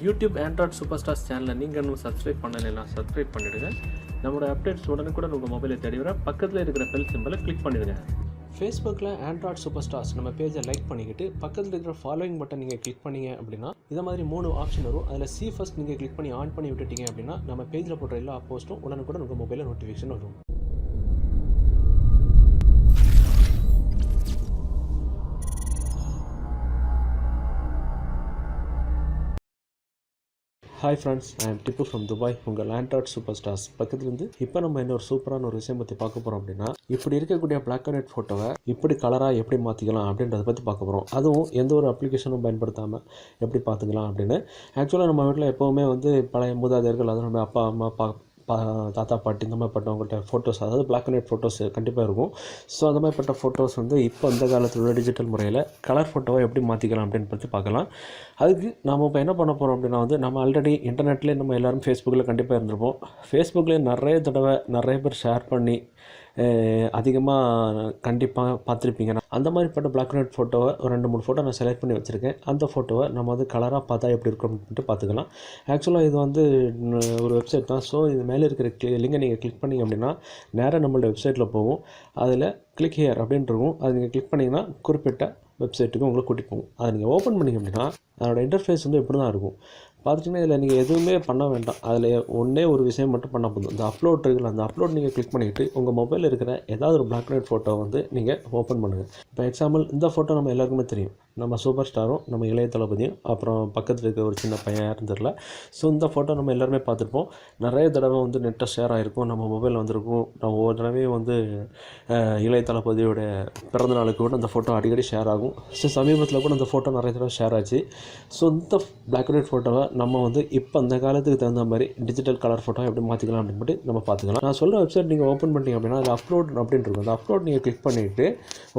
YouTube Android super stars சேனலை நீங்கள் இன்னும் சப்ஸ்கிரைப் பண்ணலைன்னா சப்ஸ்கிரைப் பண்ணிவிடுங்க. நம்மளோட அப்டேட்ஸ் உடனுக்குடன் உங்கள் மொபைலில் தேடி வர பக்கத்தில் இருக்கிற பெல் சிம்பலை கிளிக் பண்ணிவிடுங்க. ஃபேஸ்புக்கில் ஆண்ட்ராய்ட் சூப்பர் ஸ்டார்ஸ் நம்ம பேஜை லைக் பண்ணிக்கிட்டு பக்கத்தில் இருக்கிற ஃபாலோயிங் பட்டன் நீங்கள் கிளிக் பண்ணிங்க அப்படின்னா இதை மாதிரி 3 ஆப்ஷன் வரும். அதில் சி ஃபர்ஸ்ட் நீங்கள் கிளிக் பண்ணி ஆன் பண்ணி விட்டுட்டீங்க அப்படின்னா நம்ம பேஜில் போடுற எல்லா போஸ்ட்டும் உடனுக்குடன் உங்கள் மொபைலில் நோட்டிஃபிகேஷன் வரும். Hi friends, I am Tippu from Dubai. உங்கள் ஆண்ட்ராய்ட் சூப்பர் ஸ்டார்ஸ் பக்கத்துலேருந்து இப்போ நம்ம இன்னொரு சூப்பரான ஒரு விஷயம் பற்றி பார்க்க போகிறோம். அப்படின்னா இப்படி இருக்கக்கூடிய பிளாக் அண்ட் ஒயிட் ஃபோட்டோவை இப்படி கலராக எப்படி மாற்றிக்கலாம் அப்படின்றத பற்றி பார்க்க போகிறோம். அதுவும் எந்த ஒரு அப்ளிகேஷனும் பயன்படுத்தாமல் எப்படி பார்த்துக்கலாம் அப்படின்னு. ஆக்சுவலாக நம்ம வீட்டில் எப்போவுமே பழைய மூதாதையர்கள், அதுவும் நம்ம அப்பா அம்மா தாத்தா பாட்டி இந்த மாதிரிப்பட்டவங்கள்ட்ட ஃபோட்டோஸ், அதாவது பிளாக் அண்ட் ஒயிட் ஃபோட்டோஸ் கண்டிப்பாக இருக்கும். ஸோ அந்த மாதிரிப்பட்ட ஃபோட்டோஸ் இப்போ இந்த காலத்தில் உள்ள டிஜிட்டல் முறையில் கலர் ஃபோட்டோவை எப்படி மாற்றிக்கலாம் அப்படின்னு பற்றி பார்க்கலாம். அதுக்கு நாம் இப்போ என்ன பண்ண போகிறோம் அப்படின்னா நம்ம ஆல்ரெடி இன்டர்நெட்லேயே நம்ம எல்லோரும் ஃபேஸ்புக்கில் கண்டிப்பாக இருந்திருப்போம். ஃபேஸ்புக்கில் நிறைய தடவை நிறைய பேர் ஷேர் பண்ணி அதிகமாக கண்டிப்பாக பார்த்துருப்பீங்க. அந்த மாதிரிப்பட்ட பிளாக் அண்ட் ஒயிட் ஃபோட்டோவை ஒரு 2-3 ஃபோட்டோ நான் செலக்ட் பண்ணி வச்சுருக்கேன். அந்த ஃபோட்டோவை நம்ம கலராக பார்த்தா எப்படி இருக்கும் அப்படின்ட்டு பார்த்துக்கலாம். ஆக்சுவலாக இது ஒரு வெப்சைட் தான். ஸோ இது மேலே இருக்கிற லிங்கை நீங்கள் கிளிக் பண்ணிங்க அப்படின்னா நேராக நம்மளோட வெப்சைட்டில் போகும். அதில் கிளிக் ஹியர் அப்படின்ட்டு இருக்கும். அதை நீங்கள் கிளிக் பண்ணிங்கன்னா குறிப்பிட்ட வெப்சைட்டுக்கு உங்களை கூட்டிகிட்டு போகும். அதை நீங்கள் ஓப்பன் பண்ணிங்க அப்படின்னா அதோடய இன்டர்ஃபேஸ் இப்படி தான் இருக்கும். பார்த்துட்டிங்கன்னா இதில் நீங்கள் எதுவுமே பண்ண வேண்டாம். அதில் ஒன்றே ஒரு விஷயம் மட்டும் பண்ணால் போதும். இந்த அப்லோட் இருக்குல்ல, அந்த அப்லோட் நீங்கள் கிளிக் பண்ணிவிட்டு உங்கள் மொபைலில் இருக்கிற ஏதாவது ஒரு பிளாக் அண்ட் ஒயிட் ஃபோட்டோ நீங்கள் ஓப்பன் பண்ணுங்கள். இப்போ எக்ஸாம்பிள் இந்த ஃபோட்டோ நம்ம எல்லாருக்குமே தெரியும். நம்ம சூப்பர் ஸ்டாரும் நம்ம இளைய தளபதியும் அப்புறம் பக்கத்தில் இருக்க ஒரு சின்ன பையன் இருந்துடல. ஸோ இந்த ஃபோட்டோ நம்ம எல்லாருமே பார்த்துருப்போம். நிறைய தடவை நெட்டை ஷேர் ஆகிருக்கும், நம்ம மொபைலில் வந்திருக்கும். நம்ம ஒவ்வொரு தடவையும் இளைய தளபதியோட பிறந்த நாளுக்கு கூட அந்த ஃபோட்டோ அடிக்கடி ஷேர் ஆகும். ஸோ சமீபத்தில் கூட அந்த ஃபோட்டோ நிறைய தடவை ஷேர் ஆச்சு. ஸோ இந்த பிளாக் அண்ட் ஒயிட் ஃபோட்டோவை நம்ம இப்போ அந்த காலத்துக்கு தகுந்த மாதிரி டிஜிட்டல் கலர் ஃபோட்டோ எப்படி மாற்றிக்கலாம் அப்படின்னு நம்ம பார்த்துக்கலாம். நான் சொல்கிற வெப்சைட் நீங்கள் ஓப்பன் பண்ணிட்டீங்க அப்படின்னா அதில் அப்லோட் அப்படின்னு இருக்கும். அந்த அப்லோட் நீங்கள் கிளிக் பண்ணிவிட்டு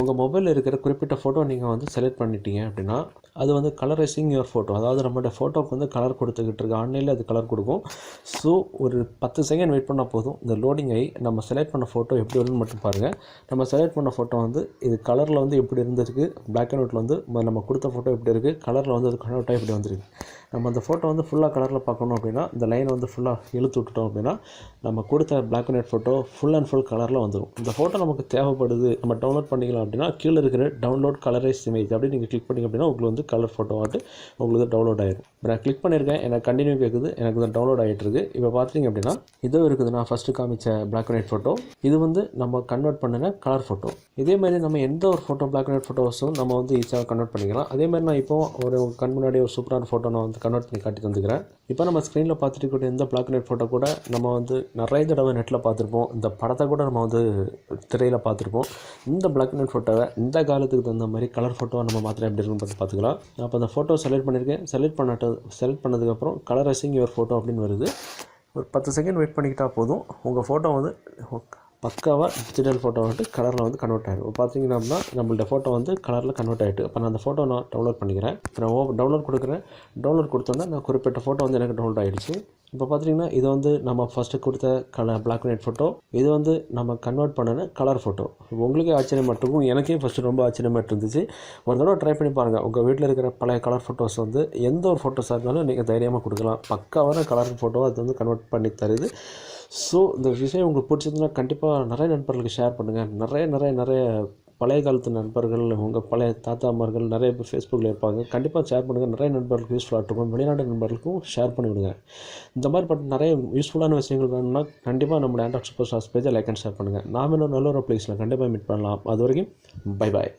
உங்கள் மொபைலில் இருக்கிற குறிப்பிட்ட ஃபோட்டோ நீங்கள் செலக்ட் பண்ணிட்டீங்க அப்படின்னா அது கலரைசிங் யுவர் ஃபோட்டோ, அதாவது நம்மளோட ஃபோட்டோக்கு கலர் கொடுத்துக்கிட்டு இருக்கு. ஆன்லைனில் அது கலர் கொடுக்கும். ஸோ ஒரு 10 செகண்ட் வெயிட் பண்ணால் போதும். இந்த லோடிங் ஆகி நம்ம செலக்ட் பண்ண ஃபோட்டோ எப்படி வரும்னு மட்டும் பாருங்கள். நம்ம செலக்ட் பண்ண ஃபோட்டோ இது கலரில் எப்படி இருந்திருக்கு, பிளாக் அண்ட் ஒயிட்டில் நம்ம கொடுத்த ஃபோட்டோ எப்படி இருக்குது, கலரில் அது கன்வெர்ட் ஆகி எப்படி வந்திருக்கு. நம்ம அந்த ஃபோட்டோ ஃபுல்லாக கலரில் பார்க்கணும் அப்படின்னா இந்த லைனை ஃபுல்லாக இழுத்து விட்டுட்டோம் அப்படின்னா நம்ம கொடுத்த black and white photo full and full கலரில் வந்துடும். இந்த ஃபோட்டோ நமக்கு தேவைப்படுது, நம்ம டவுன்லோட் பண்ணிக்கலாம் அப்படின்னா கீழே இருக்கிற டவுன்லோட் கலரைஸ் இமேஜ் அப்படி நீங்கள் கிளிக் பண்ணிங்க அப்படின்னா உங்களுக்கு கலர் ஃபோட்டோ உங்களுக்கு டவுன்லோட் ஆகிடும். நான் கிளிக் பண்ணியிருக்கேன், எனக்கு கண்டினியூ கேட்குது, எனக்கு டவுன்லோட் ஆகிட்டு இருக்குது. இப்போ பார்த்தீங்க அப்படின்னா இதுவும் இருக்குது. நான் ஃபஸ்ட்டு காமிச்ச பிளாக் அண்ட் ஒயிட் ஃபோட்டோ இது நம்ம கன்வெர்ட் பண்ணுங்க கலர் ஃபோட்டோ. இதே மாதிரி நம்ம எந்த ஒரு ஃபோட்டோ பிளாக் அண்ட் ஒயிட் ஃபோட்டோஸும் நம்ம ஈஸியாக கன்வெர்ட் பண்ணிக்கலாம். அதே மாதிரி நான் இப்போ ஒரு கண் முன்னாடி ஒரு சூப்பரான ஃபோட்டோ நான் கன்வெர்ட் பண்ணி காட்டி தந்துக்கிறேன். இப்போ நம்ம ஸ்க்ரீனில் பார்த்துட்டு கூட எந்த பிளாக் அண்ட் ஒயிட் ஃபோட்டோ கூட நம்ம நிறைய தடவை நெட்டில் பார்த்துருப்போம். இந்த படத்தை கூட நம்ம திரையில் பார்த்துருப்போம். இந்த பிளாக் அண்ட் ஒயிட் ஃபோட்டோவை இந்த காலத்துக்கு தகுந்த மாதிரி கலர் ஃபோட்டோவை நம்ம மாத்திரம் எப்படி இருக்குன்னு பார்த்துக்கலாம். அப்போ அந்த ஃபோட்டோ செலக்ட் பண்ணியிருக்கேன். செலக்ட் பண்ணதுக்கப்புறம் கலரைசிங் யுவர் ஃபோட்டோ அப்படின்னு வருது. ஒரு 10 செகண்ட் வெயிட் பண்ணிக்கிட்டால் போதும். உங்கள் ஃபோட்டோ பக்காவாக டிஜிட்டல் ஃபோட்டோ கலரில் கன்வெர்ட் ஆகிடும். பார்த்தீங்கன்னா அப்படின்னா நம்மள்ட்ட ஃபோட்டோ கலரில் கன்வெர்ட் ஆகிட்டு இப்போ நான் அந்த ஃபோட்டோ நான் டவுன்லோட் பண்ணிக்கிறேன். இப்போ நான் டவுன்லோட் கொடுக்குறேன். டவுன்லோட் கொடுத்தோன்னே நான் குறிப்பிட்ட ஃபோட்டோ எனக்கு டவுன்லோட் ஆகிடுச்சு. இப்போ பார்த்தீங்கன்னா இது நம்ம ஃபஸ்ட்டு கொடுத்த பிளாக் அண்ட் ஒயிட் ஃபோட்டோ, இது நம்ம கன்வெர்ட் பண்ணின கலர் ஃபோட்டோ. உங்களுக்கே ஆச்சரியமாக இருக்கும், எனக்கே ஃபஸ்ட்டு ரொம்ப ஆச்சரியமாக இருந்துச்சு. ஒரு தடவை ட்ரை பண்ணி பாருங்கள். உங்கள் வீட்டில் இருக்கிற பழைய கலர் ஃபோட்டோஸ் எந்த ஒரு ஃபோட்டோஸாக இருந்தாலும் நீங்கள் தைரியமாக கொடுக்கலாம். பக்காவான கலர் ஃபோட்டோ அது கன்வெர்ட் பண்ணி தருது. ஸோ இந்த விஷயம் உங்களுக்கு பிடிச்சதுன்னா கண்டிப்பாக நிறைய நண்பர்களுக்கு ஷேர் பண்ணுங்கள். நிறைய பழைய காலத்து நண்பர்கள், உங்கள் பழைய தாத்தா அம்மார்கள் நிறைய பேர் ஃபேஸ்புக்கில் இருப்பாங்க. கண்டிப்பாக ஷேர் பண்ணுங்கள். நிறைய நண்பர்களுக்கு யூஸ்ஃபுல்லாக இருக்கும். வெளிநாட்டு நண்பர்களுக்கும் ஷேர் பண்ணிவிடுங்க. இந்த மாதிரி நிறைய யூஸ்ஃபுல்லான விஷயங்கள் வேணும்னா கண்டிப்பாக நம்மளோட ஆண்ட்ராய்ட் சூப்பர் ஸ்டார்ஸ் பேஜை லைக் அண்ட் ஷேர் பண்ணுங்கள். நாம் இன்னும் நல்ல ஒரு பிளேஸில் கண்டிப்பாக மீட் பண்ணலாம். அது வரைக்கும் பை பாய்.